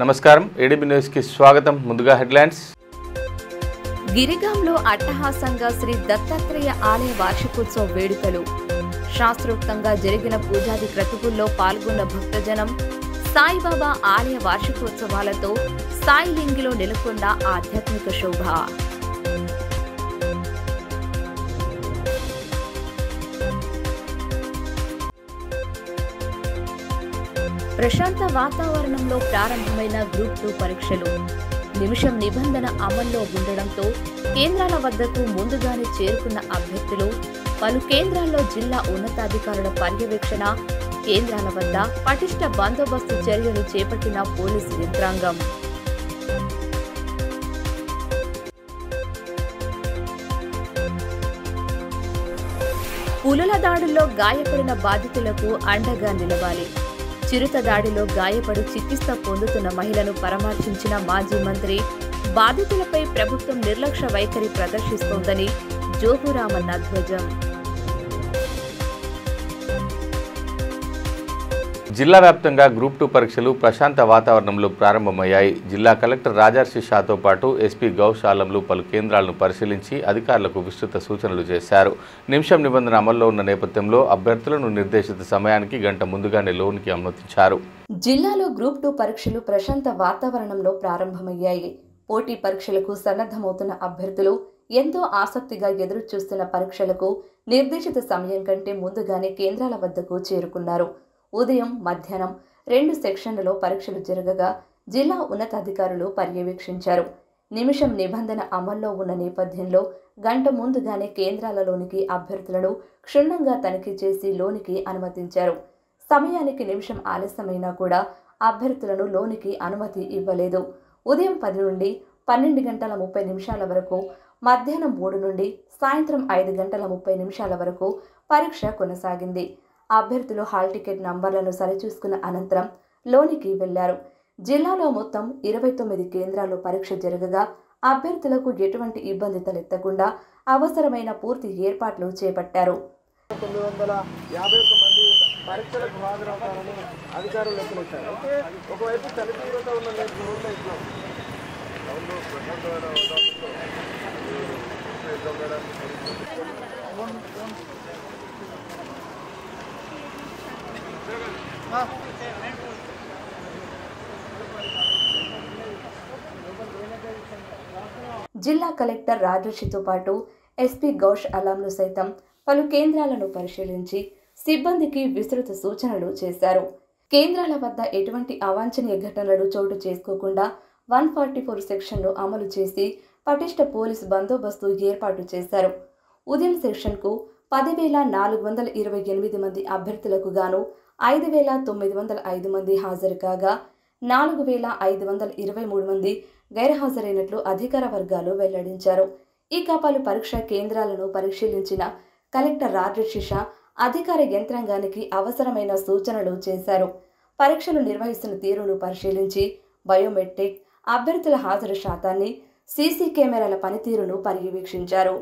నమస్కారం ADB news కి స్వాగతం. ముందుగా హెడ్లైన్స్. గిరిగాంలో అట్టహాసంగా శ్రీ దత్తాత్రేయ ఆలయ వార్షికోత్సవ వేడుకలు. శాస్త్రోక్తంగా జరిగిన పూజాది క్రతువుల్లో పాల్గొన్న భక్తజనం. సాయిబాబా ఆలయ వార్షికోత్సవాలతో సాయిలింగిలో నెలకొన్న ఆధ్యాత్మిక శోభ. ప్రశాంత వాతావరణంలో ప్రారంభమైన గ్రూప్ 2 పరీక్షలు. నిమిషం నిబంధన అమల్లో ఉండడంతో కేంద్రాల వద్దకు ముందుగానే చేరుకున్న అభ్యర్థులు. పలు కేంద్రాల్లో జిల్లా ఉన్నతాధికారుల పర్యవేక్షణ. కేంద్రాల వద్ద పటిష్ట బందోబస్తు చర్యలు చేపట్టిన పోలీసు యంత్రాంగం. పులుల దాడుల్లో గాయపడిన బాధితులకు అండగా నిలవాలి. చిరుత దాడిలో గాయపడి చికిత్స పొందుతున్న మహిళను పరామర్శించిన మాజీ మంత్రి. బాధితులపై ప్రభుత్వం నిర్లక్ష్య వైఖరి ప్రదర్శిస్తోందని జోగురామన్న ధ్వజం. జిల్లా వ్యాప్తంగా గ్రూప్ 2 పరీక్షలు ప్రశాంత వాతావరణంలో ప్రారంభమయ్యాయి. జిల్లా కలెక్టర్ రాజర్షి షాతో పాటు ఎస్పీ గౌష్ ఆలంలు పలు కేంద్రాలను పరిశీలించి అధికారులకు విస్తృత సూచనలు చేశారు. నిమిషం నిబంధన అమల్లో ఉన్న నేపథ్యంలో అభ్యర్థులను నిర్దేశిత సమయానికి గంట ముందుగానే లోనికి అనుమతించారు. జిల్లాలో గ్రూప్ 2 పరీక్షలు ప్రశాంత వాతావరణంలో ప్రారంభమయ్యాయి. పోటీ పరీక్షలకు సన్నద్ధమవుతున్న అభ్యర్థులు ఎంతో ఆసక్తిగా ఎదురు చూస్తున్న పరీక్షలకు నిర్దేశిత సమయం కంటే ముందుగానే కేంద్రాల వద్దకు చేరుకున్నారు. ఉదయం, మధ్యాహ్నం 2 సెక్షన్లలో పరీక్షలు జరగగా జిల్లా ఉన్నతాధికారులు పర్యవేక్షించారు. నిమిషం నిబంధన అమల్లో ఉన్న నేపథ్యంలో గంట ముందుగానే కేంద్రాలలోనికి అభ్యర్థులను క్షుణ్ణంగా తనిఖీ చేసి లోనికి అనుమతించారు. సమయానికి నిమిషం ఆలస్యమైనా కూడా అభ్యర్థులను లోనికి అనుమతి ఇవ్వలేదు. ఉదయం 10 నుండి 12 గంటల 30 నిమిషాల వరకు, మధ్యాహ్నం 3 నుండి సాయంత్రం 5 గంటల 30 నిమిషాల వరకు పరీక్ష కొనసాగింది. అభ్యర్థులు హాల్ టికెట్ నంబర్లను సరిచూసుకున్న అనంతరం లోనికి వెళ్లారు. జిల్లాలో మొత్తం 29 కేంద్రాల్లో పరీక్ష జరగగా అభ్యర్థులకు ఎటువంటి ఇబ్బంది తలెత్తకుండా అవసరమైన పూర్తి ఏర్పాట్లు చేపట్టారు. 951 మంది పరీక్షలకు హాజరవుతారని అధికారులు లెక్కలిచ్చారు. అయితే ఒకవైపు తనిఖీలతో ఉన్న జిల్లా కలెక్టర్ రాజర్షితో పాటు ఎస్పీ గౌష్ అలాంలు సైతం పలు కేంద్రాలను పరిశీలించి సిబ్బందికి విస్తృత సూచనలు చేశారు. కేంద్రాల వద్ద ఎటువంటి అవాంఛనీయ ఘటనలు చోటు చేసుకోకుండా 144 సెక్షన్ను అమలు చేసి పటిష్ట పోలీసు బందోబస్తు ఏర్పాటు చేశారు. ఉదయం సెక్షన్కు 10,428 మంది అభ్యర్థులకు గాను 5,905 మంది హాజరు కాగా 4,523 మంది గైర్హాజరైనట్లు అధికార వర్గాలు వెల్లడించారు. ఇక పలు పరీక్షా కేంద్రాలను పరిశీలించిన కలెక్టర్ రాజర్షి షా అధికార యంత్రాంగానికి అవసరమైన సూచనలు చేశారు. పరీక్షలు నిర్వహిస్తున్న తీరును పరిశీలించి బయోమెట్రిక్, అభ్యర్థుల హాజరు శాతాన్ని, సీసీ కెమెరాల పనితీరును పర్యవేక్షించారు.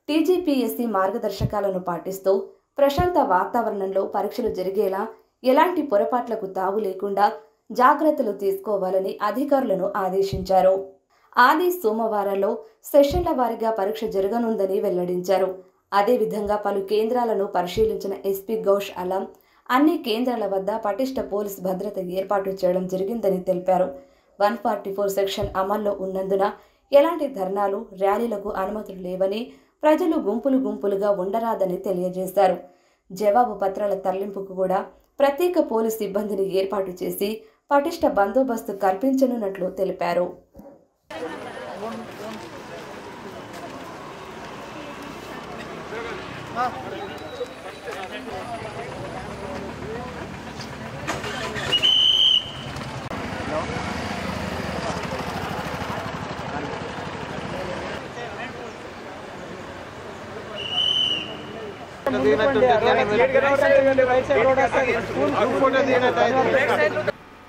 టీజీపీఎస్సీ మార్గదర్శకాలను పాటిస్తూ ప్రశాంత వాతావరణంలో పరీక్షలు జరిగేలా ఎలాంటి పొరపాట్లకు తావు లేకుండా జాగ్రత్తలు తీసుకోవాలని అధికారులను ఆదేశించారు. ఆది సోమవారాల్లో సెషన్ల వారీగా పరీక్ష జరగనుందని వెల్లడించారు. అదేవిధంగా పలు కేంద్రాలను పరిశీలించిన ఎస్పీ గౌష్ అలం అన్ని కేంద్రాల వద్ద పటిష్ట పోలీసు భద్రత ఏర్పాటు చేయడం జరిగిందని తెలిపారు. 144 సెక్షన్ అమల్లో ఉన్నందున ఎలాంటి ధర్నాలు, ర్యాలీలకు అనుమతులు లేవని, ప్రజలు గుంపులుగా ఉండరాదని తెలియజేశారు. జవాబు పత్రాల తరలింపుకు కూడా ప్రత్యేక పోలీసు సిబ్బందిని ఏర్పాటు చేసి పటిష్ట బందోబస్తు కల్పించనున్నట్లు తెలిపారు.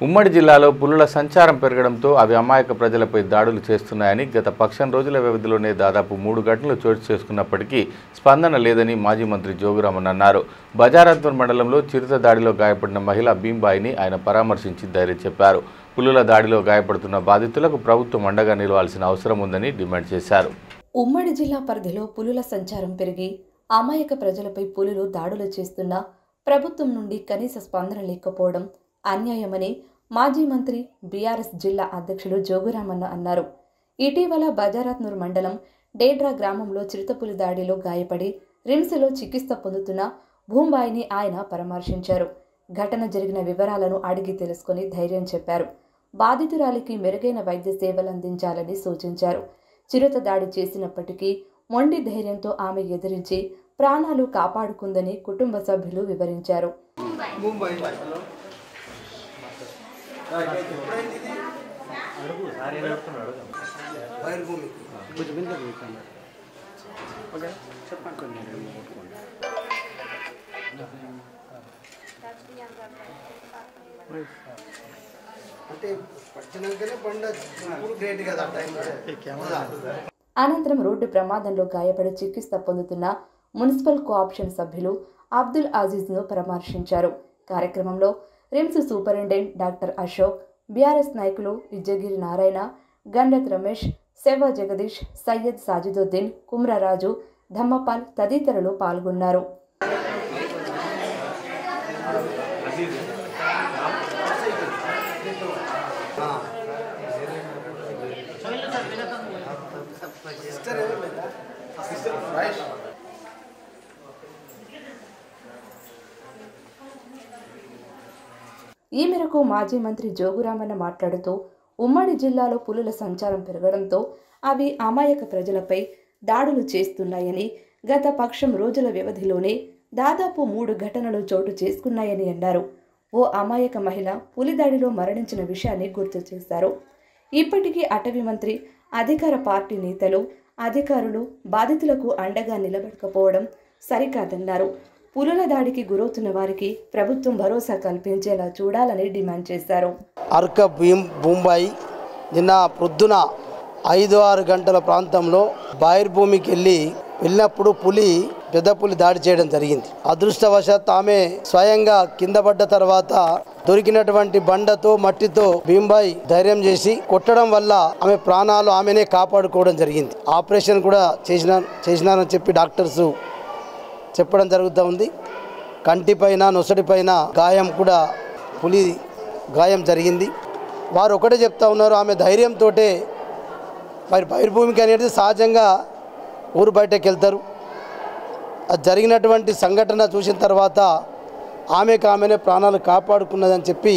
ఉమ్మడి జిల్లాలో పులుల సంచారం పెరగడంతో అవి అమాయక ప్రజలపై దాడులు చేస్తున్నాయని గత 10 రోజుల వ్యవధిలోనే దాదాపు 3 ఘటనలు చోటు చేసుకున్నప్పటికీ స్పందన లేదని మాజీ మంత్రి జోగురామన్ అన్నారు. బజారాత్మర్ మండలంలో చిరుత దాడిలో గాయపడిన మహిళ భీంబాయిని ఆయన పరామర్శించి ధైర్యం చెప్పారు. పులుల దాడిలో గాయపడుతున్న బాధితులకు ప్రభుత్వం అండగా నిలవాల్సిన అవసరం ఉందని డిమాండ్ చేశారు. ఉమ్మడి జిల్లా పరిధిలో పులుల సంచారం పెరిగి అమాయక ప్రజలపై పులులు దాడులు చేస్తున్నా ప్రభుత్వం నుండి కనీస స్పందన లేకపోవడం అన్యాయమని మాజీ మంత్రి బీఆర్ఎస్ జిల్లా అధ్యక్షులు జోగురామన్న అన్నారు. ఇటీవల బజారత్నూర్ మండలం డేడ్రా గ్రామంలో చిరుతపులి దాడిలో గాయపడి రిమ్స్లో చికిత్స పొందుతున్న భూంబాయిని ఆయన పరామర్శించారు. ఘటన జరిగిన వివరాలను అడిగి తెలుసుకుని ధైర్యం చెప్పారు. బాధితురాలికి మెరుగైన వైద్య సేవలు అందించాలని సూచించారు. చిరుత దాడి చేసినప్పటికీ మొండి ధైర్యంతో ఆమె ఎదిరించి ప్రాణాలు కాపాడుకుందని కుటుంబ సభ్యులు వివరించారు. అనంతరం రోడ్డు ప్రమాదంలో గాయపడి చికిత్స పొందుతున్న మున్సిపల్ కోఆప్షన్ సభ్యులు అబ్దుల్ అజీజ్ను పరామర్శించారు. కార్యక్రమంలో RIMS superintendent doctor Ashok, BRS నాయకులు ఇజ్జగిరి నారాయణ, గండత్ రమేష్, సేవ జగదీష్, సయ్యద్ సాజిదుద్దీన్, కుమ్రరాజు, ధమ్మపాల్ తదితరులు పాల్గొన్నారు. ఈ మేరకు మాజీ మంత్రి జోగురామన్న మాట్లాడుతూ ఉమ్మడి జిల్లాలో పులుల సంచారం పెరగడంతో అవి అమాయక ప్రజలపై దాడులు చేస్తున్నాయని, గత పక్షం రోజుల వ్యవధిలోనే దాదాపు 3 ఘటనలు చోటు చేసుకున్నాయని అన్నారు. ఓ అమాయక మహిళ పులి దాడిలో మరణించిన విషయాన్ని గుర్తు చేశారు. ఇప్పటికీ అటవీ మంత్రి, అధికార పార్టీ నేతలు, అధికారులు బాధితులకు అండగా నిలబడకపోవడం సరికాదన్నారు. పులుల దాడికి గురవుతున్న వారికి ప్రభుత్వం భరోసా కల్పించేలా చూడాలని డిమాండ్ చేశారు. అర్క భూంబాయి నిన్న పొద్దున 5-6 గంటల ప్రాంతంలో బాయిర్ భూమికి వెళ్ళినప్పుడు పెద్ద పులి దాడి చేయడం జరిగింది. అదృష్టవశాత్తు ఆమె స్వయంగా కింద పడ్డ తర్వాత దొరికినటువంటి బండతో మట్టితో భీంబాయి ధైర్యం చేసి కొట్టడం వల్ల ఆమె ప్రాణాలు ఆమెనే కాపాడుకోవడం జరిగింది. ఆపరేషన్ కూడా చేసినారని చెప్పి డాక్టర్స్ చెప్పడం జరుగుతూ ఉంది. కంటిపైన నొసటిపైన గాయం కూడా పులి గాయం జరిగింది. వారు ఒకటే చెప్తా ఉన్నారు, ఆమె ధైర్యంతో మరి బహిర్భూమికి అనేది సహజంగా ఊరు బయటకు వెళ్తారు. అది జరిగినటువంటి సంఘటన చూసిన తర్వాత ఆమెనే ప్రాణాలు కాపాడుకున్నదని చెప్పి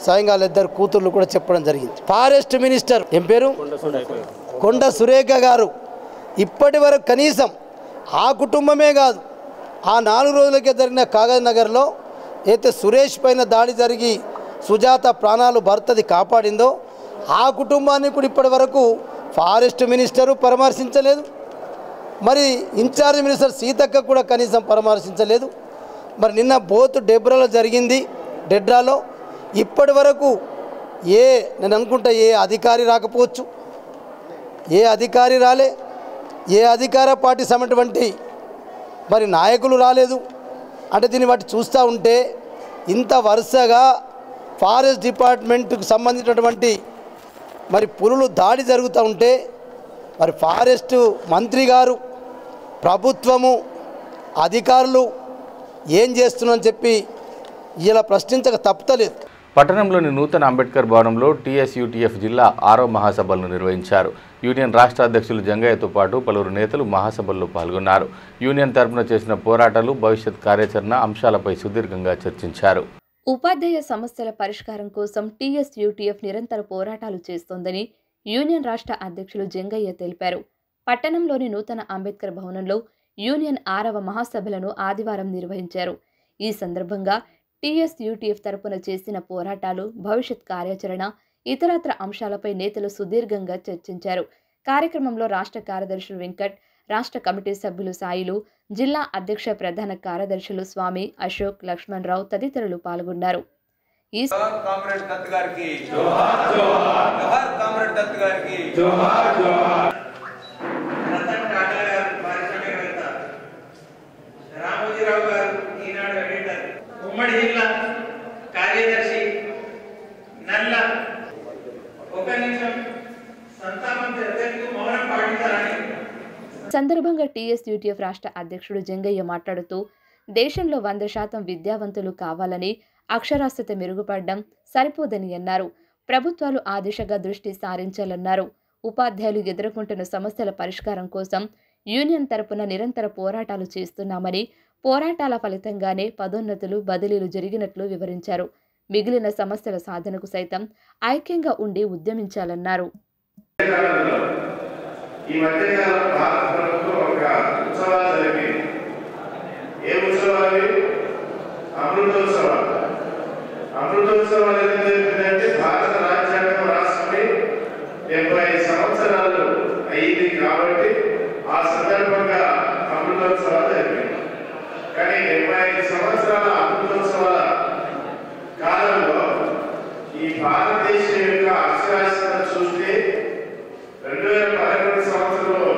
స్వయంగా వాళ్ళిద్దరు కూతుర్లు కూడా చెప్పడం జరిగింది. ఫారెస్ట్ మినిస్టర్ ఏం పేరు కొండ సురేఖ గారు ఇప్పటి వరకు కనీసం ఆ కుటుంబమే కాదు, ఆ 4 రోజులకే జరిగిన కాగజ్ నగర్లో అయితే సురేష్ పైన దాడి జరిగి సుజాత ప్రాణాలు భర్తది కాపాడిందో ఆ కుటుంబాన్ని కూడా ఇప్పటి వరకు ఫారెస్ట్ మినిస్టరు పరామర్శించలేదు. మరి ఇన్ఛార్జ్ మినిస్టర్ సీతక్క కూడా కనీసం పరామర్శించలేదు. మరి నిన్న బోత్ డెబ్రాలో జరిగింది. డెడ్రాలో ఇప్పటి వరకు నేను అనుకుంటా ఏ అధికారి రాకపోవచ్చు, ఏ అధికారి రాలే, ఏ అధికార పార్టీ సమైనటువంటి మరి నాయకులు రాలేదు. అంటే దీన్ని బట్టి చూస్తూ ఉంటే ఇంత వరుసగా ఫారెస్ట్ డిపార్ట్మెంట్కు సంబంధించినటువంటి మరి పులులు దాడి జరుగుతూ ఉంటే మరి ఫారెస్ట్ మంత్రి గారు, ప్రభుత్వము, అధికారులు ఏం చేస్తున్నారని చెప్పి ఇలా ప్రశ్నించక తప్పలేదు. పట్టణంలోని నూతన అంబేద్కర్ భవనంలో టీఎస్యూటీఎఫ్ జిల్లా 6వ మహాసభలను నిర్వహించారు. యూనియన్ రాష్ట్ర అధ్యక్షులు జంగయ్యతో పాటు పలువురు నేతలు మహాసభల్లో పాల్గొన్నారు. యూనియన్ తరపున చేసిన పోరాటాలు, భవిష్యత్ కార్యాచరణ అంశాలపై సుదీర్ఘంగా చర్చించారు. ఉపాధ్యాయ సమస్యల పరిష్కారం కోసం టీఎస్యూటీఎఫ్ నిరంతర పోరాటాలు చేస్తోందని యూనియన్ రాష్ట్ర అధ్యక్షులు జంగయ్య తెలిపారు. పట్టణంలోని నూతన అంబేద్కర్ భవనంలో యూనియన్ 6వ మహాసభలను ఆదివారం నిర్వహించారు. ఈ సందర్భంగా టీఎస్యూటీఎఫ్ తరపున చేసిన పోరాటాలు, భవిష్యత్ కార్యాచరణ, ఇతరత్ర అంశాలపై నేతలు సుదీర్ఘంగా చర్చించారు. కార్యక్రమంలో రాష్ట్ర కార్యదర్శులు వెంకట్, రాష్ట్ర కమిటీ సభ్యులు సాయిలు, జిల్లా అధ్యక్ష ప్రధాన కార్యదర్శులు స్వామి, అశోక్, లక్ష్మణరావు తదితరులు పాల్గొన్నారు. ఉమ్మడి జిల్లా కార్యదర్శి నల్ల సందర్భంగా టీఎస్యూటీఎఫ్ రాష్ట్ర అధ్యక్షుడు జంగయ్య మాట్లాడుతూ దేశంలో 100% విద్యావంతులు కావాలని, అక్షరాస్యత మెరుగుపడడం సరిపోదని అన్నారు. ప్రభుత్వాలు ఆ దిశగా దృష్టి సారించాలన్నారు. ఉపాధ్యాయులు ఎదుర్కొంటున్న సమస్యల పరిష్కారం కోసం యూనియన్ తరపున నిరంతర పోరాటాలు చేస్తున్నామని, పోరాటాల ఫలితంగానే పదోన్నతులు, బదిలీలు జరిగినట్లు వివరించారు. మిగిలిన సమస్యల సాధనకు సైతం ఐక్యంగా ఉండి ఉద్యమించాలన్నారు. ఈ మధ్యకాలం భారత ప్రభుత్వం ఒక ఉత్సవాలు జరిపింది. ఏ ఉత్సవాలు? అమృతోత్సవాలు. అమృతోత్సవాలు ఎందుకు జరిపిందంటే భారత రాజ్యాంగం రాసుకుని 75 సంవత్సరాలు అయింది కాబట్టి ఆ సందర్భంగా అమృతోత్సవాలు జరిపింది. కానీ 75 సంవత్సరాల అమృతోత్సవాల కాలంలో ఈ భారతదేశం యొక్క అక్షరాస్యత చూస్తే 2011 సంవత్సరంలో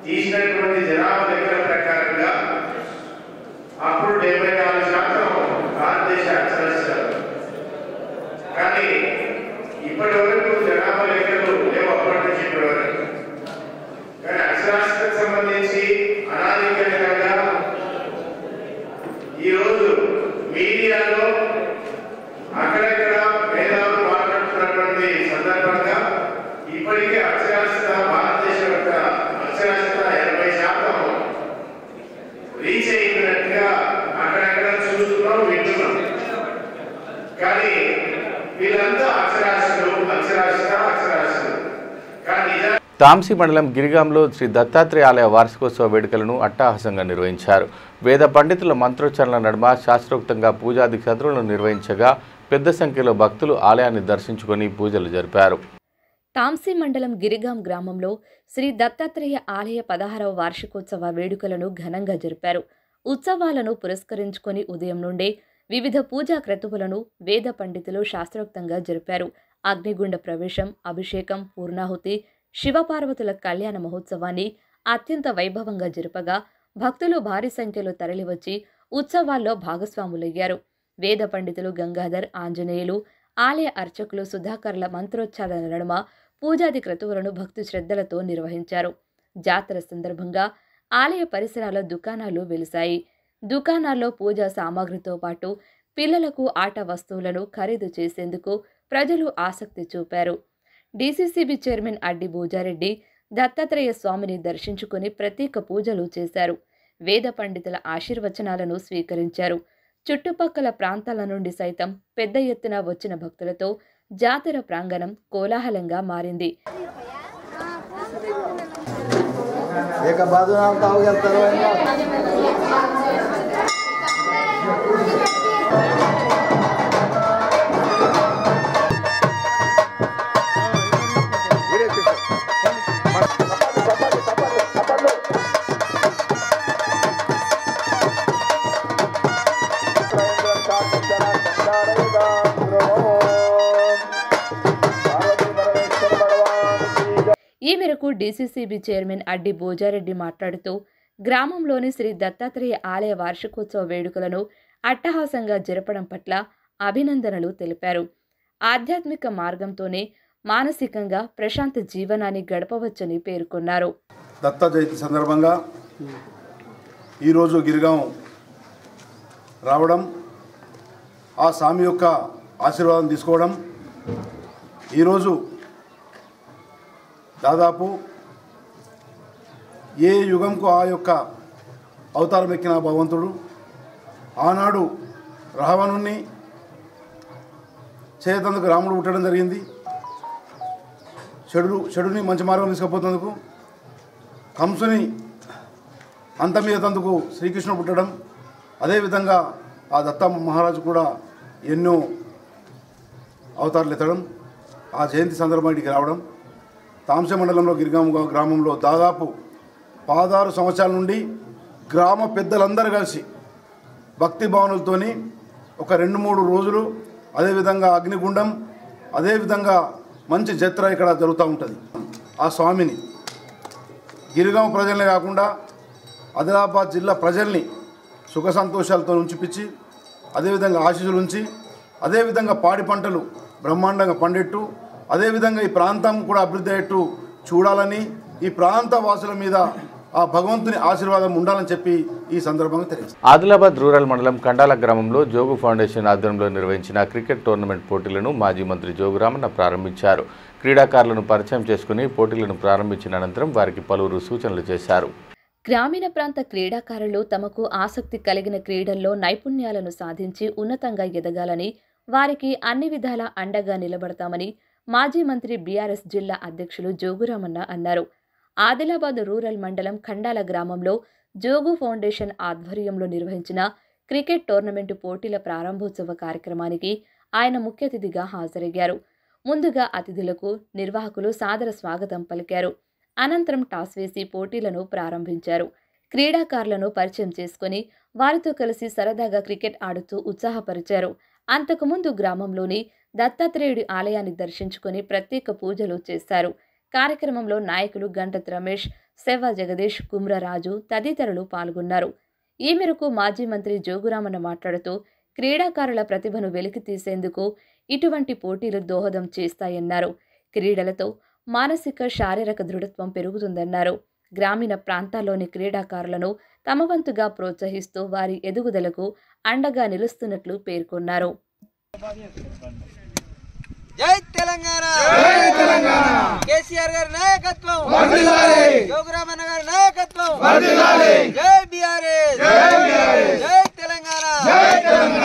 తీసినటువంటి జనాభా లెక్కల ప్రకారంగా అప్పుడు 74% భారతదేశ అక్షరాస్యత. కానీ ఇప్పటి వరకు జనాభా లెక్కలు లేవు అప్పటి నుంచి ఇప్పటి వరకు. కానీ అక్షరాస్యతకు సంబంధించి అనాధికారికంగా ఈరోజు మీడియాలో అక్కడెక్కడ మేధావులు మాట్లాడుతున్నటువంటి సందర్భంగా ఇప్పటికే అక్షరాస్యత భారతదేశం యొక్క అక్షరాస్యత 80% రీచ్ అయినట్టుగా అక్కడెక్కడ చూస్తున్నాం, వింటున్నాం. కానీ వీళ్ళంతా అక్షరాస్యులు కానీ తాంసీ మండలం గిరిగాంలో శ్రీ దత్తాత్రేయ ఆలయ వార్షికోత్సవ వేడుకలను అట్టహాసంగా నిర్వహించారు. వేద పండితుల మంత్రోచ్చరణల నడుమ శాస్త్రోక్తంగా పూజాది క్రతువులను నిర్వహించగా పెద్ద సంఖ్యలో భక్తులు ఆలయాన్ని దర్శించుకొని పూజలు జరిపారు. తాంసీ మండలం గిరిగాం గ్రామంలో శ్రీ దత్తాత్రేయ ఆలయ 16వ వార్షికోత్సవ వేడుకలను ఘనంగా జరిపారు. ఉత్సవాలను పురస్కరించుకొని ఉదయం నుండే వివిధ పూజా క్రతువులను వేద పండితులు శాస్త్రోక్తంగా జరిపారు. అగ్నిగుండ ప్రవేశం, అభిషేకం, పూర్ణాహుతి, శివపార్వతుల కళ్యాణ మహోత్సవాన్ని అత్యంత వైభవంగా జరపగా భక్తులు భారీ సంఖ్యలో తరలివచ్చి ఉత్సవాల్లో భాగస్వాములయ్యారు. వేద పండితులు గంగాధర్, ఆంజనేయులు, ఆలయ అర్చకులు సుధాకర్ల మంత్రోచ్చారణ నడుమ పూజాది క్రతువులను భక్తి శ్రద్ధలతో నిర్వహించారు. జాతర సందర్భంగా ఆలయ పరిసరాల దుకాణాలు వెలిశాయి. దుకాణాల్లో పూజా సామాగ్రితో పాటు పిల్లలకు ఆట వస్తువులను ఖరీదు చేసేందుకు ప్రజలు ఆసక్తి చూపారు. డీసీసీబీ చైర్మన్ అడ్డి భూజారెడ్డి దత్తాత్రేయ స్వామిని దర్శించుకుని ప్రత్యేక పూజలు చేశారు. వేద పండితుల ఆశీర్వచనాలను స్వీకరించారు. చుట్టుపక్కల ప్రాంతాల నుండి సైతం పెద్ద ఎత్తున వచ్చిన భక్తులతో జాతర ప్రాంగణం కోలాహలంగా మారింది. ఈ మేరకు డీసీసీబీ చైర్మన్ అడ్డి భూజారెడ్డి మాట్లాడుతూ గ్రామంలోని శ్రీ దత్తాత్రేయ ఆలయ వార్షికోత్సవ వేడుకలను అట్టహాసంగా జరపడం పట్ల అభినందనలు తెలిపారు. ఆధ్యాత్మిక మార్గంతోనే మానసికంగా ప్రశాంత జీవనాన్ని గడపవచ్చని పేర్కొన్నారు. దత్త జయంతి సందర్భంగా ఈరోజు గిరిగాం రావడం, ఆ స్వామి యొక్క ఆశీర్వాదం తీసుకోవడం, ఈరోజు దాదాపు ఏ యుగంకు ఆ యొక్క అవతారం ఎక్కిన భగవంతుడు ఆనాడు రావణుణ్ణి చేయతందుకు రాముడు పుట్టడం జరిగింది. చెడుని మంచి మార్గం తీసుకుపోతందుకు కంసుని అంతమీదందుకు శ్రీకృష్ణుడు పుట్టడం, అదేవిధంగా ఆ దత్త మహారాజు కూడా ఎన్నో అవతారాలు ఎత్తడం, ఆ జయంతి సందర్భానికి రావడం, తాంసీ మండలంలో గిరిగాం గ్రామంలో దాదాపు 16 సంవత్సరాల నుండి గ్రామ పెద్దలందరూ కలిసి భక్తి భావనలతోని ఒక 2-3 రోజులు, అదేవిధంగా అగ్నిగుండం, అదేవిధంగా మంచి జత్ర ఇక్కడ జరుగుతూ ఉంటుంది. ఆ స్వామిని గిరిగాం ప్రజల్ని కాకుండా ఆదిలాబాద్ జిల్లా ప్రజల్ని సుఖ సంతోషాలతో ఉంచిపించి, అదేవిధంగా ఆశీస్సులు ఉంచి, అదేవిధంగా పాడి పంటలు బ్రహ్మాండంగా పండేట్టు, అదేవిధంగా ఈ ప్రాంతం కూడా అభివృద్ధి అయ్యేట్టు చూడాలని ఈ ప్రాంత వాసుల మీద ఆ భగవంతుని ఆశీర్వాదం ఉండాలని చెప్పి ఈ సందర్భంగా తెలియజేస్తారు. ఆదిలాబాద్ రూరల్ మండలం కండాల గ్రామంలో జోగు ఫౌండేషన్ ఆధ్వర్యంలో నిర్వహించిన క్రికెట్ టోర్నమెంట్ పోటీలను మాజీ మంత్రి జోగురామన్న ప్రారంభించారు. క్రీడాకారులను పరిచయం చేసుకుని పోటీలను ప్రారంభించిన అనంతరం వారికి పలువురు సూచనలు చేశారు. గ్రామీణ ప్రాంత క్రీడాకారులు తమకు ఆసక్తి కలిగిన క్రీడల్లో నైపుణ్యాలను సాధించి ఉన్నతంగా ఎదగాలని, వారికి అన్ని విధాలా అండగా నిలబడతామని మాజీ మంత్రి బీఆర్ఎస్ జిల్లా అధ్యక్షులు జోగురామన్న అన్నారు. ఆదిలాబాద్ రూరల్ మండలం ఖండాల గ్రామంలో జోగు ఫౌండేషన్ ఆధ్వర్యంలో నిర్వహించిన క్రికెట్ టోర్నమెంటు పోటీల ప్రారంభోత్సవ కార్యక్రమానికి ఆయన ముఖ్య అతిథిగా హాజరయ్యారు. ముందుగా అతిథులకు నిర్వాహకులు సాదర స్వాగతం పలికారు. అనంతరం టాస్ వేసి పోటీలను ప్రారంభించారు. క్రీడాకారులను పరిచయం చేసుకుని వారితో కలిసి సరదాగా క్రికెట్ ఆడుతూ ఉత్సాహపరిచారు. అంతకుముందు గ్రామంలోని దత్తాత్రేయుడి ఆలయాన్ని దర్శించుకుని ప్రత్యేక పూజలు చేశారు. కార్యక్రమంలో నాయకులు గంటత్ రమేష్, సెవ్వ జగదీష్, కుమ్రరాజు తదితరులు పాల్గొన్నారు. ఈ మేరకు మాజీ మంత్రి జోగురామన్న మాట్లాడుతూ క్రీడాకారుల ప్రతిభను వెలికి తీసేందుకు ఇటువంటి పోటీలు దోహదం చేస్తాయన్నారు. క్రీడలతో మానసిక శారీరక దృఢత్వం పెరుగుతుందన్నారు. గ్రామీణ ప్రాంతాల్లోని క్రీడాకారులను తమ వంతుగా ప్రోత్సహిస్తూ వారి ఎదుగుదలకు అండగా నిలుస్తున్నట్లు పేర్కొన్నారు. జై తెలంగాణ, జై తెలంగాణ. కేసీఆర్ గారి నాయకత్వం వర్ధిల్లాలి, జోగురామన్న గారి నాయకత్వం వర్ధిల్లాలి. జై బీఆర్ఎస్, జై బీఆర్ఎస్. జై తెలంగాణ, జై తెలంగాణ.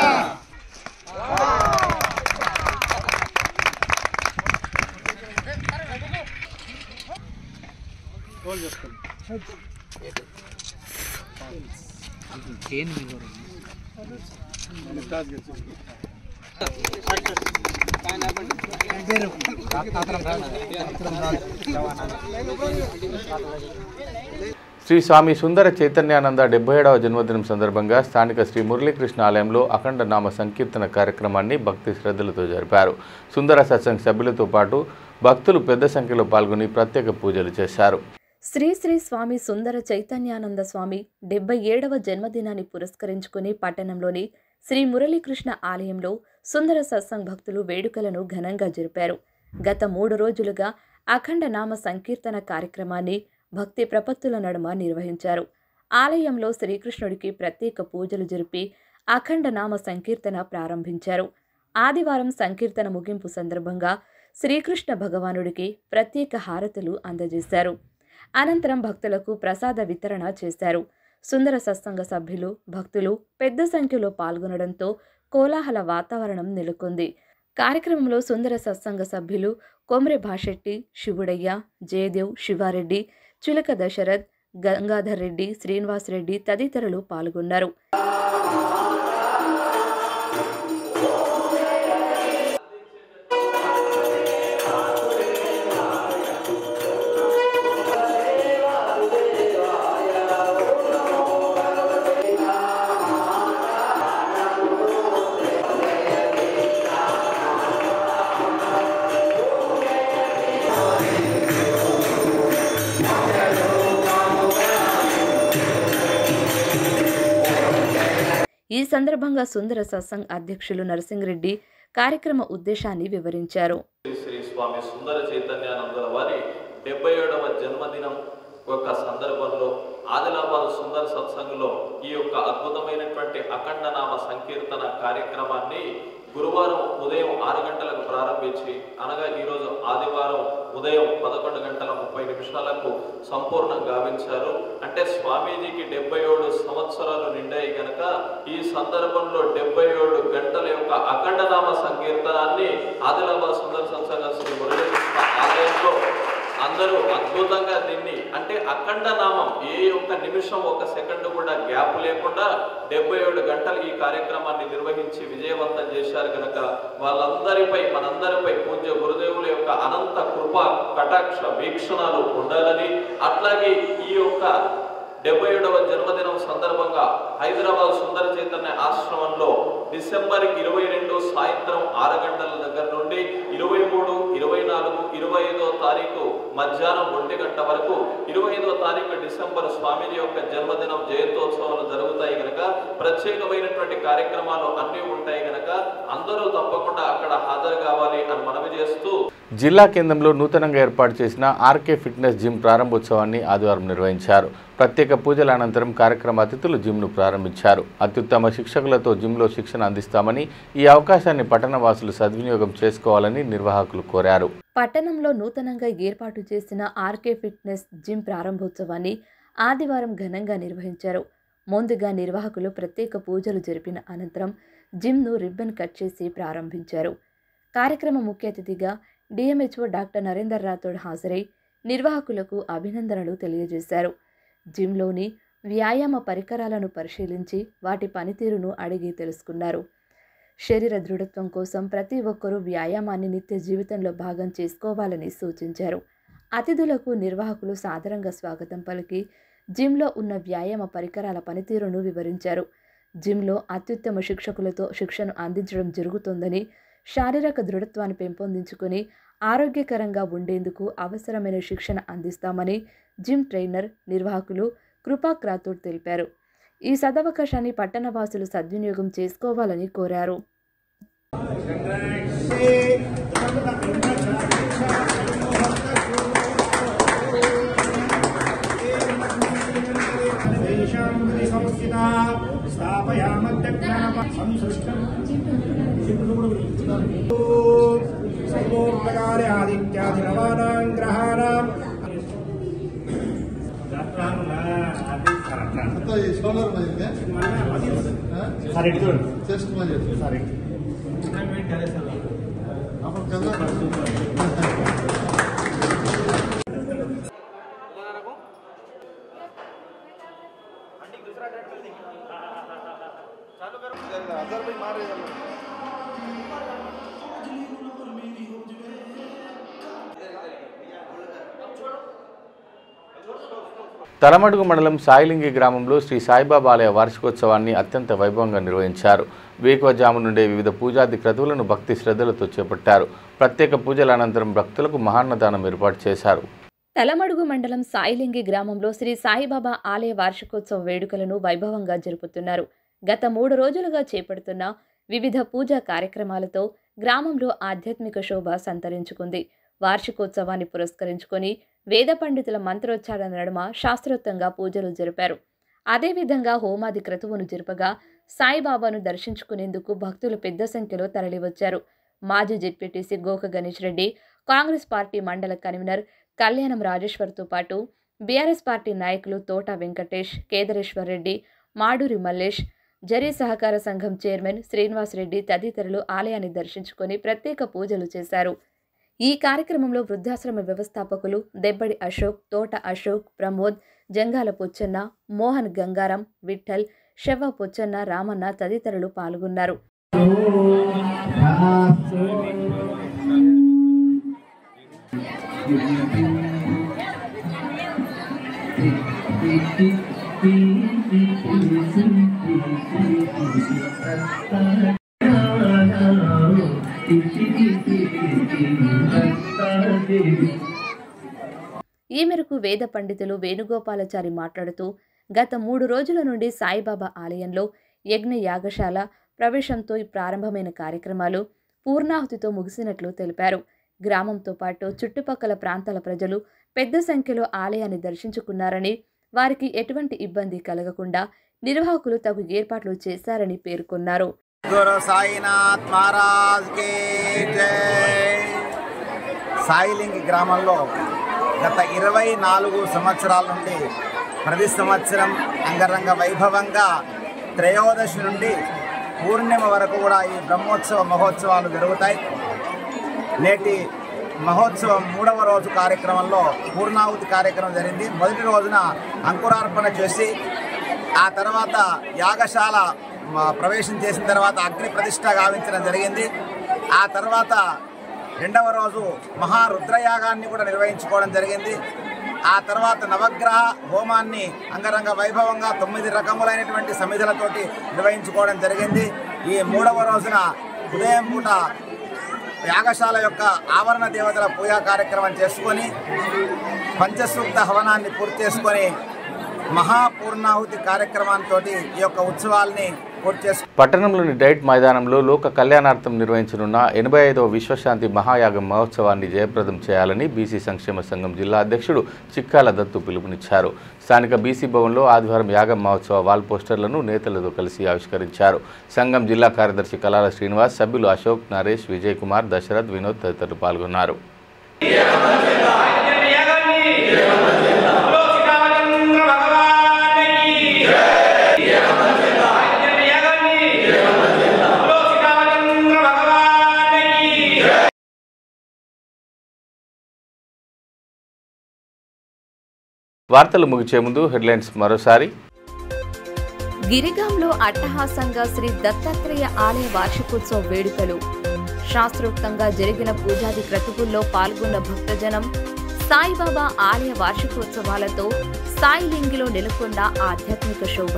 శ్రీ స్వామి సుందర చైతన్యానంద 77వ జన్మదినం సందర్భంగా స్థానిక శ్రీ మురళీకృష్ణ ఆలయంలో అఖండ నామ సంకీర్తన కార్యక్రమాన్ని భక్తి శ్రద్ధలతో జరిపారు. సుందర సత్సంగ్ సభ్యులతో పాటు భక్తులు పెద్ద సంఖ్యలో పాల్గొని ప్రత్యేక పూజలు చేశారు. శ్రీ శ్రీ స్వామి సుందర చైతన్యానంద స్వామి 77వ జన్మదినాన్ని పురస్కరించుకుని పట్టణంలోని శ్రీ మురళీకృష్ణ ఆలయంలో సుందర సత్సంగ్ భక్తులు వేడుకలను ఘనంగా జరిపారు. గత 3 రోజులుగా అఖండ నామ సంకీర్తన కార్యక్రమాన్ని భక్తి ప్రపత్తుల నడుమ నిర్వహించారు. ఆలయంలో శ్రీకృష్ణుడికి ప్రత్యేక పూజలు జరిపి అఖండ నామ సంకీర్తన ప్రారంభించారు. ఆదివారం సంకీర్తన ముగింపు సందర్భంగా శ్రీకృష్ణ భగవానుడికి ప్రత్యేక హారతులు అందజేశారు. అనంతరం భక్తులకు ప్రసాద వితరణ చేశారు. సుందర సత్సంగ సభ్యులు, భక్తులు పెద్ద సంఖ్యలో పాల్గొనడంతో కోలాహల వాతావరణం నెలకొంది. కార్యక్రమంలో సుందర సత్సంగ సభ్యులు కొమ్రె భాషెట్టి, శివుడయ్య, జయదేవ్, శివారెడ్డి, చిలక దశరథ్, గంగాధర్ రెడ్డి, శ్రీనివాస్ రెడ్డి తదితరులు పాల్గొన్నారు. ఈ సందర్భంగా సుందర సత్సంగ్ అధ్యక్షులు నరసింహరెడ్డి కార్యక్రమ ఉద్దేశాన్ని వివరించారు. శ్రీ స్వామి సుందర చైతన్యానందుల వారి 77వ జన్మదినం యొక్క సందర్భంలో ఆదిలాబాద్ సుందర సత్సంగ్లో ఈ యొక్క అద్భుతమైనటువంటి అఖండ నామ సంకీర్తన కార్యక్రమాన్ని గురువారం ఉదయం 6 గంటలకు ప్రారంభించి, అనగా ఈరోజు ఆదివారం ఉదయం 11:30 సంపూర్ణం గావించారు. అంటే స్వామీజీకి 77 సంవత్సరాలు నిండాయి గనక ఈ సందర్భంలో 77 గంటల యొక్క అఖండ నామ సంకీర్తనాన్ని ఆదిలాబాద్ సుందర సత్సంగ శ్రీ మురళీకృష్ణ ఆలయంలో అందరూ అద్భుతంగా దీన్ని, అంటే అఖండ నామం ఏ ఒక్క నిమిషం, ఒక సెకండ్ కూడా గ్యాప్ లేకుండా 77 గంటలు ఈ కార్యక్రమాన్ని నిర్వహించి విజయవంతం చేశారు కనుక వాళ్ళందరిపై, మనందరిపై పూజ్య గురుదేవుల యొక్క అనంత కృప కటాక్ష వీక్షణాలు ఉండాలని, అట్లాగే ఈ యొక్క 77వ జన్మదినం సందర్భంగా హైదరాబాద్ సుందర చైతన్య ఆశ్రమంలో డిసెంబర్ 22 సాయంత్రం 6 గంటల దగ్గర నుండి 23, 24, 25వ తారీఖు మధ్యాహ్నం 1 గంట వరకు, 25వ తారీఖు డిసెంబర్ స్వామిజీ యొక్క జన్మదినం జయంతోత్సవాలు జరుగుతాయి కనుక ప్రత్యేకమైనటువంటి కార్యక్రమాలు అన్నీ ఉంటాయి కనుక అందరూ తప్పకుండా అక్కడ హాజరు కావాలి అని మనవి చేస్తూ జిల్లా కేంద్రంలో నూతనంగా ఏర్పాటు చేసిన ఆర్కే ఫిట్నెస్ జిమ్ ప్రారంభోత్సవాన్ని ఆదివారం నిర్వహించారు. ప్రత్యేక పూజల అనంతరం కార్యక్రమ అతిథులు జిమ్ను ప్రారంభించారు. అత్యుత్తమ శిక్షకులతో జిమ్లో శిక్షణ అందిస్తామని, ఈ అవకాశాన్ని పట్టణవాసులు సద్వినియోగం చేసుకోవాలని నిర్వాహకులు కోరారు. పట్టణంలో నూతనంగా ఏర్పాటు చేసిన ఆర్కే ఫిట్నెస్ జిమ్ ప్రారంభోత్సవాన్ని ఆదివారం ఘనంగా నిర్వహించారు. ముందుగా నిర్వాహకులు ప్రత్యేక పూజలు జరిపిన అనంతరం జిమ్ను రిబ్బన్ కట్ చేసి ప్రారంభించారు. కార్యక్రమ ముఖ్య అతిథిగా డిఎంహెచ్ఓ డాక్టర్ నరేందర్ రాథోడ్ హాజరై నిర్వాహకులకు అభినందనలు తెలియజేశారు. జిమ్లోని వ్యాయామ పరికరాలను పరిశీలించి వాటి పనితీరును అడిగి తెలుసుకున్నారు. శరీర దృఢత్వం కోసం ప్రతి ఒక్కరూ వ్యాయామాన్ని నిత్య జీవితంలో భాగం చేసుకోవాలని సూచించారు. అతిథులకు నిర్వాహకులు సాదరంగా స్వాగతం పలికి జిమ్లో ఉన్న వ్యాయామ పరికరాల పనితీరును వివరించారు. జిమ్లో అత్యుత్తమ శిక్షకులతో శిక్షణ అందించడం జరుగుతుందని, శారీరక దృఢత్వాన్ని పెంపొందించుకొని ఆరోగ్యకరంగా ఉండేందుకు అవసరమైన శిక్షణ అందిస్తామని జిమ్ ట్రైనర్, నిర్వాహకులు కృపాక్ రాథోడ్ తెలిపారు. ఈ సదవకాశాన్ని పట్టణవాసులు సద్వినియోగం చేసుకోవాలని కోరారు. తలమడుగు మండలం సాయిలింగి గ్రామంలో శ్రీ సాయిబాబా ఆలయ వార్షికోత్సవాన్ని అత్యంత వైభవంగా నిర్వహించారు. వేకువజాము నుండే వివిధ పూజాది క్రతువులను భక్తి శ్రద్ధలతో చేపట్టారు. ప్రత్యేక పూజల అనంతరం భక్తులకు మహాన్నదానం ఏర్పాటు చేశారు. తలమడుగు మండలం సాయిలింగి గ్రామంలో శ్రీ సాయిబాబా ఆలయ వార్షికోత్సవ వేడుకలను వైభవంగా జరుపుతున్నారు. గత 3 రోజులుగా చేపడుతున్న వివిధ పూజా కార్యక్రమాలతో గ్రామంలో ఆధ్యాత్మిక శోభ సంతరించుకుంది. వార్షికోత్సవాన్ని పురస్కరించుకొని వేద పండితుల మంత్రోచ్చారణ నడుమ శాస్త్రోక్తంగా పూజలు జరిపారు. అదేవిధంగా హోమాది క్రతువును జరుపగా సాయిబాబాను దర్శించుకునేందుకు భక్తులు పెద్ద సంఖ్యలో తరలివచ్చారు. మాజీ జెడ్పీటీసీ గోక గణేష్ రెడ్డి, కాంగ్రెస్ పార్టీ మండల కన్వీనర్ కళ్యాణం రాజేశ్వర్తో పాటు బీఆర్ఎస్ పార్టీ నాయకులు తోట వెంకటేష్, కేదరేశ్వర్ రెడ్డి, మాడూరి మల్లేష్, జరీ సహకార సంఘం చైర్మన్ శ్రీనివాస్ రెడ్డి తదితరులు ఆలయాన్ని దర్శించుకొని ప్రత్యేక పూజలు చేశారు. ఈ కార్యక్రమంలో వృద్ధాశ్రమ వ్యవస్థాపకులు దెబ్బడి అశోక్, తోట అశోక్, ప్రమోద్, జంగాల పొచ్చన్న, మోహన్ గంగారం, విఠల్, శవ పొచ్చన్న, రామన్న తదితరులు పాల్గొన్నారు. ఈ మేరకు వేద పండితులు వేణుగోపాలాచారి మాట్లాడుతూ గత 3 రోజుల నుండి సాయిబాబా ఆలయంలో యజ్ఞ యాగశాల ప్రవేశంతో ప్రారంభమైన కార్యక్రమాలు పూర్ణాహుతితో ముగిసినట్లు తెలిపారు. గ్రామంతో పాటు చుట్టుపక్కల ప్రాంతాల ప్రజలు పెద్ద సంఖ్యలో ఆలయాన్ని దర్శించుకున్నారని, వారికి ఎటువంటి ఇబ్బంది కలగకుండా నిర్వాహకులు తగు ఏర్పాట్లు చేశారని పేర్కొన్నారు. సాయినాథ్ మహారాజ్ కే జై. సాయిలింగి గ్రామంలో గత 24 సంవత్సరాల నుండి ప్రతి సంవత్సరం అంగరంగ వైభవంగా త్రయోదశి నుండి పూర్ణిమ వరకు కూడా ఈ బ్రహ్మోత్సవ మహోత్సవాలు జరుగుతాయి. నేటి మహోత్సవం 3వ రోజు కార్యక్రమంలో పూర్ణాహుతి కార్యక్రమం జరిగింది. మొదటి రోజున అంకురార్పణ చేసి ఆ తర్వాత యాగశాల ప్రవేశం చేసిన తర్వాత అగ్ని ప్రతిష్ఠ గావించడం జరిగింది. ఆ తర్వాత 2వ రోజు మహారుద్రయాగాన్ని కూడా నిర్వహించుకోవడం జరిగింది. ఆ తర్వాత నవగ్రహ హోమాన్ని అంగరంగ వైభవంగా 9 రకములైనటువంటి సమిధులతోటి నిర్వహించుకోవడం జరిగింది. ఈ 3వ రోజున ఉదయం పూట యాగశాల యొక్క ఆవరణ దేవతల పూజా కార్యక్రమం చేసుకొని పంచసూక్త హవనాన్ని పూర్తి చేసుకొని మహాపూర్ణాహుతి కార్యక్రమంతో ఈ యొక్క ఉత్సవాల్ని పూర్తి చేసుకు పట్టణంలోని డైట్ మైదానంలో లోక కళ్యాణార్థం నిర్వహించనున్న 85వ విశ్వశాంతి మహాయాగం మహోత్సవాన్ని జయప్రదం చేయాలని బీసీ సంక్షేమ సంఘం జిల్లా అధ్యక్షుడు చిక్కాల దత్తు పిలుపునిచ్చారు. స్థానిక బీసీ భవన్లో ఆదివారం యాగం మహోత్సవ వాల్ పోస్టర్లను నేతలతో కలిసి ఆవిష్కరించారు. సంఘం జిల్లా కార్యదర్శి కలాల శ్రీనివాస్, సభ్యులు అశోక్, నరేష్, విజయ్ కుమార్, దశరథ్, వినోద్ తదితరులు పాల్గొన్నారు. వార్తలు ముగిచే ముందు హెడ్లైన్స్ మరోసారి. గిరిగాంలో అట్టహాసంగా శ్రీ దత్తాత్రేయ ఆలయ వార్షికోత్సవ వేడుకలు. శాస్త్రోక్తంగా జరిగిన పూజాది క్రతువుల్లో పాల్గొన్న భక్తజనం. సాయిబాబా ఆలయ వార్షికోత్సవాలతో సాయిలింగిలో నెలకొన్న ఆధ్యాత్మిక శోభ.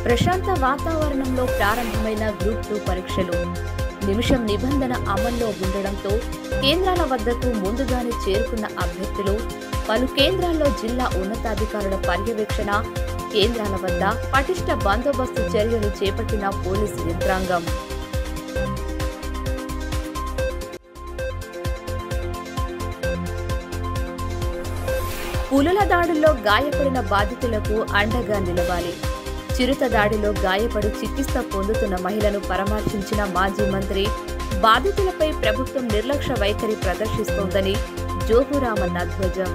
ప్రశాంత వాతావరణంలో ప్రారంభమైన గ్రూప్ 2 పరీక్షలు. నిమిషం నిబంధన అమల్లో ఉండడంతో కేంద్రాల వద్దకు ముందుగానే చేరుకున్న అభ్యర్థులు. పలు కేంద్రాల్లో జిల్లా ఉన్నతాధికారుల పర్యవేక్షణ. కేంద్రాల వద్ద పటిష్ట బందోబస్తు చర్యలు చేపట్టిన పోలీసు యంత్రాంగం. పులుల దాడుల్లో గాయపడిన బాధితులకు అండగా నిలవాలి. చిరుత దాడిలో గాయపడి చికిత్స పొందుతున్న మహిళను పరామర్శించిన మాజీ మంత్రి. బాధితులపై ప్రభుత్వం నిర్లక్ష్య వైఖరి ప్రదర్శిస్తోందని జోగురామన్న ధ్వజం.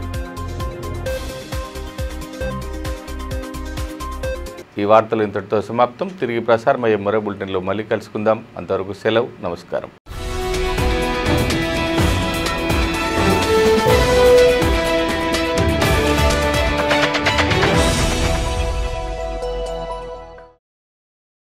ఈ వార్తలు ఇంతటితో సమాప్తం. తిరిగి ప్రసారమయ్యే మరో బులెటిన్లో మళ్ళీ కలుసుకుందాం. అంతవరకు సెలవు. నమస్కారం.